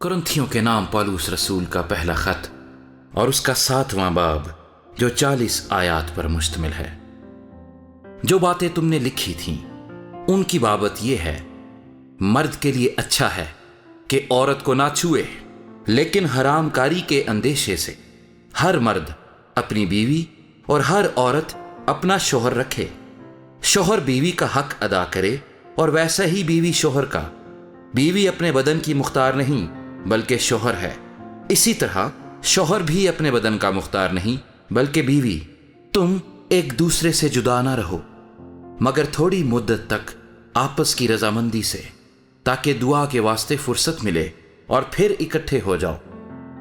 करंथियों के नाम पौलुस रसूल का पहला खत और उसका 7वां बाब जो 40 आयात पर मुश्तमिल है। जो बातें तुमने लिखी थीं उनकी बाबत यह है, मर्द के लिए अच्छा है कि औरत को ना छुए, लेकिन हरामकारी के अंदेशे से हर मर्द अपनी बीवी और हर औरत अपना शौहर रखे। शौहर बीवी का हक अदा करे और वैसा ही बीवी शौहर का। बीवी अपने बदन की मुख्तार नहीं बल्कि शौहर है। इसी तरह शौहर भी अपने बदन का मुख्तार नहीं बल्कि बीवी। तुम एक दूसरे से जुदा ना रहो मगर थोड़ी मुद्दत तक आपस की रजामंदी से, ताकि दुआ के वास्ते फुर्सत मिले और फिर इकट्ठे हो जाओ।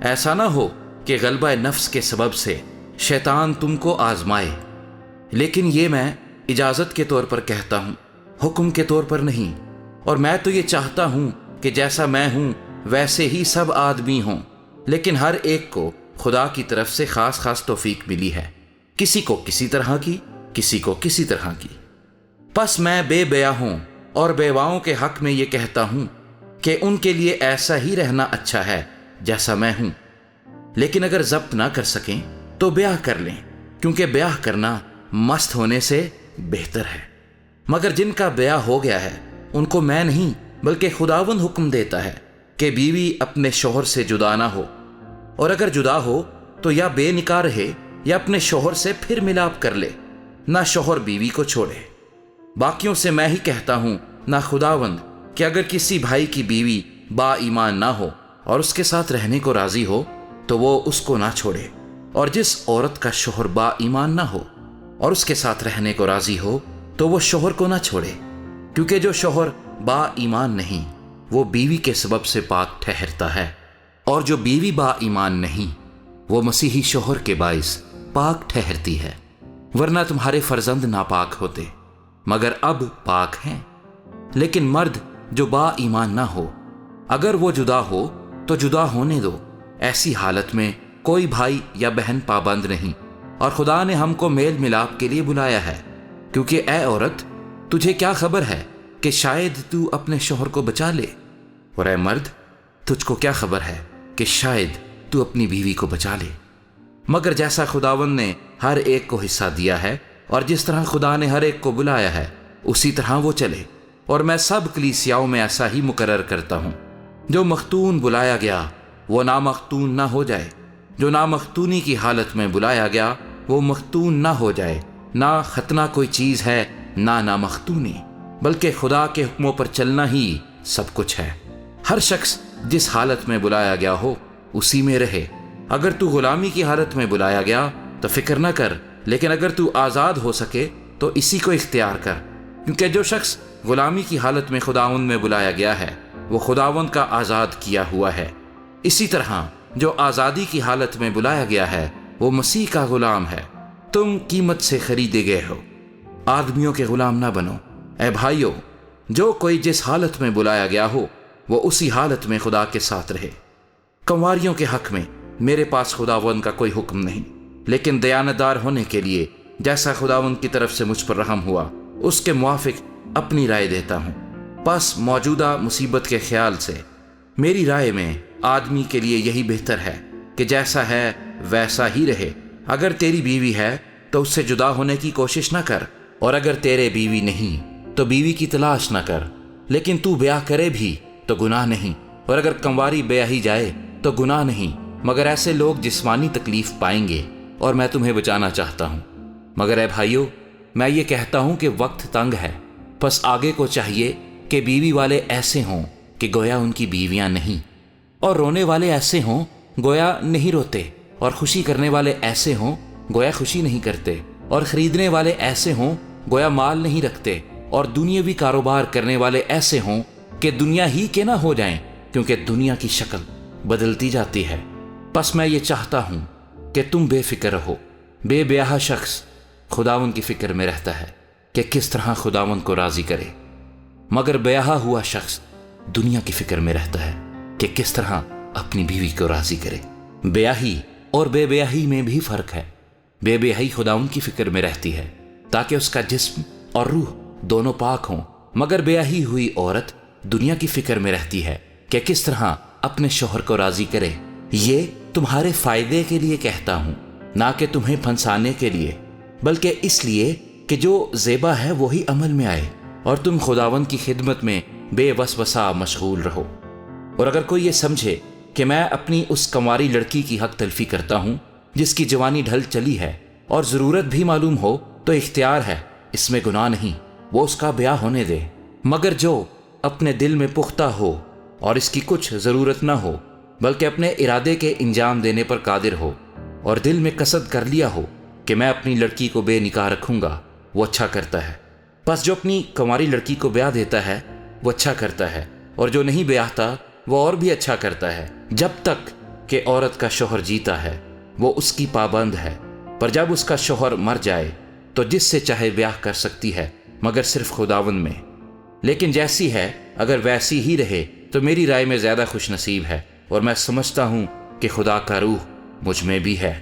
ऐसा ना हो कि गलबा नफ्स के सबब से शैतान तुमको आजमाए। लेकिन ये मैं इजाजत के तौर पर कहता हूं, हुक्म के तौर पर नहीं। और मैं तो ये चाहता हूं कि जैसा मैं हूं वैसे ही सब आदमी हों, लेकिन हर एक को खुदा की तरफ से खास खास तौफीक मिली है, किसी को किसी तरह की, किसी को किसी तरह की। बस मैं बेबयाहों और बेवाओं के हक में ये कहता हूं कि उनके लिए ऐसा ही रहना अच्छा है जैसा मैं हूं। लेकिन अगर जब्त ना कर सकें तो ब्याह कर लें, क्योंकि ब्याह करना मस्त होने से बेहतर है। मगर जिनका ब्याह हो गया है उनको मैं नहीं बल्कि खुदावंद हुक्म देता है कि बीवी अपने शौहर से जुदा ना हो, और अगर जुदा हो तो या बेनिकाह रहे या अपने शौहर से फिर मिलाप कर ले, ना शौहर बीवी को छोड़े। बाकियों से मैं ही कहता हूं, ना खुदावंद, कि अगर किसी भाई की बीवी बा ईमान ना हो और उसके साथ रहने को राजी हो तो वो उसको ना छोड़े। और जिस औरत का शौहर बा ईमान ना हो और उसके साथ रहने को राजी हो तो वो शौहर को ना छोड़े, क्योंकि जो शौहर बा ईमान नहीं वो बीवी के सबब से पाक ठहरता है, और जो बीवी बा ईमान नहीं वो मसीही शौहर के बाइस पाक ठहरती है। वरना तुम्हारे फर्जंद नापाक होते मगर अब पाक हैं। लेकिन मर्द जो बा ईमान ना हो, अगर वो जुदा हो तो जुदा होने दो। ऐसी हालत में कोई भाई या बहन पाबंद नहीं, और खुदा ने हमको मेल मिलाप के लिए बुलाया है। क्योंकि ए औरत, तुझे क्या खबर है कि शायद तू अपने शौहर को बचा ले, और ए मर्द, तुझको क्या खबर है कि शायद तू अपनी बीवी को बचा ले। मगर जैसा खुदावंद ने हर एक को हिस्सा दिया है और जिस तरह खुदा ने हर एक को बुलाया है उसी तरह वो चले। और मैं सब कलीसियाओं में ऐसा ही मुकर्रर करता हूं, जो मख्तून बुलाया गया वो नामख्तून ना हो जाए, जो नामख्तूनी की हालत में बुलाया गया वो मख्तून ना हो जाए। ना खतना कोई चीज है ना नामख्तूनी, बल्कि खुदा के हुक्मों पर चलना ही सब कुछ है। हर शख्स जिस हालत में बुलाया गया हो उसी में रहे। अगर तू गुलामी की हालत में बुलाया गया तो फिक्र न कर, लेकिन अगर तू आज़ाद हो सके तो इसी को इख्तियार कर। क्योंकि जो शख्स गुलामी की हालत में खुदावंद में बुलाया गया है वो खुदावंद का आज़ाद किया हुआ है। इसी तरह जो आज़ादी की हालत में बुलाया गया है वो मसीह का गुलाम है। तुम कीमत से खरीदे गए हो, आदमियों के गुलाम ना बनो। ए भाइयों, जो कोई जिस हालत में बुलाया गया हो वो उसी हालत में खुदा के साथ रहे। कंवारियों के हक में मेरे पास खुदावंद का कोई हुक्म नहीं, लेकिन दयानतदार होने के लिए जैसा खुदावंद की तरफ से मुझ पर रहम हुआ उसके मुआफिक अपनी राय देता हूँ। बस मौजूदा मुसीबत के ख्याल से मेरी राय में आदमी के लिए यही बेहतर है कि जैसा है वैसा ही रहे। अगर तेरी बीवी है तो उससे जुदा होने की कोशिश न कर, और अगर तेरे बीवी नहीं तो बीवी की तलाश न कर। लेकिन तू ब्याह करे भी तो गुनाह नहीं, और अगर कंवारी ब्याही जाए तो गुनाह नहीं। मगर ऐसे लोग जिस्मानी तकलीफ पाएंगे और मैं तुम्हें बचाना चाहता हूँ। मगर ए भाइयों, मैं ये कहता हूँ कि वक्त तंग है, बस आगे को चाहिए कि बीवी वाले ऐसे हों कि गोया उनकी बीवियां नहीं, और रोने वाले ऐसे हों गोया नहीं रोते, और खुशी करने वाले ऐसे हों गोया खुशी नहीं करते, और खरीदने वाले ऐसे हों गोया माल नहीं रखते, और दुनियावी कारोबार करने वाले ऐसे हों कि दुनिया ही के ना हो जाएं, क्योंकि दुनिया की शक्ल बदलती जाती है। बस मैं ये चाहता हूं कि तुम बेफिक्र रहो। बेब्याह शख्स खुदावंद की फिक्र में रहता है कि किस तरह खुदावंद को राजी करे, मगर ब्याह हुआ शख्स दुनिया की फिक्र में रहता है कि किस तरह अपनी बीवी को राजी करे। ब्याही और बेब्याही में भी फर्क है। बेब्याही खुदावंद की फिक्र में रहती है ताकि उसका जिस्म और रूह दोनों पाक हों, मगर ब्याही हुई औरत दुनिया की फिक्र में रहती है कि किस तरह اپنے شوہر کو راضی کرے، یہ تمہارے فائدے کے لیے کہتا ہوں، نہ کہ تمہیں پھنسانے کے لیے، بلکہ اس لیے کہ جو زیبا ہے وہی عمل میں آئے اور تم خداوند کی خدمت میں بے وسوسہ مشغول رہو۔ اور اگر کوئی یہ سمجھے کہ میں اپنی اس کنواری لڑکی کی حق تلفی کرتا ہوں جس کی جوانی ڈھل چلی ہے اور ضرورت بھی معلوم ہو، تو اختیار ہے، اس میں گناہ نہیں، وہ اس کا بیاہ ہونے دے۔ مگر جو اپنے دل میں پختہ ہو اور اس کی کچھ ضرورت نہ ہو، بلکہ اپنے ارادے کے انجام دینے پر قادر ہو اور دل میں قصد کر لیا ہو کہ میں اپنی لڑکی کو بے نکاح رکھوں گا، وہ اچھا کرتا ہے۔ پس جو اپنی کنواری لڑکی کو بیاہ دیتا ہے وہ اچھا کرتا ہے، اور جو نہیں بیاہتا وہ اور بھی اچھا کرتا ہے، جب تک کہ عورت کا شوہر جیتا ہے وہ اس کی پابند ہے۔ پر جب اس کا شوہر مر جائے تو جس سے چاہے بیاہ کر سکتی ہے، مگر صرف خداوند میں۔ لیکن جیسی ہے اگر ویسی ہی رہے تو میری رائے میں زیادہ خوش نصیب ہے، اور میں سمجھتا ہوں کہ خدا کا روح مجھ میں بھی ہے۔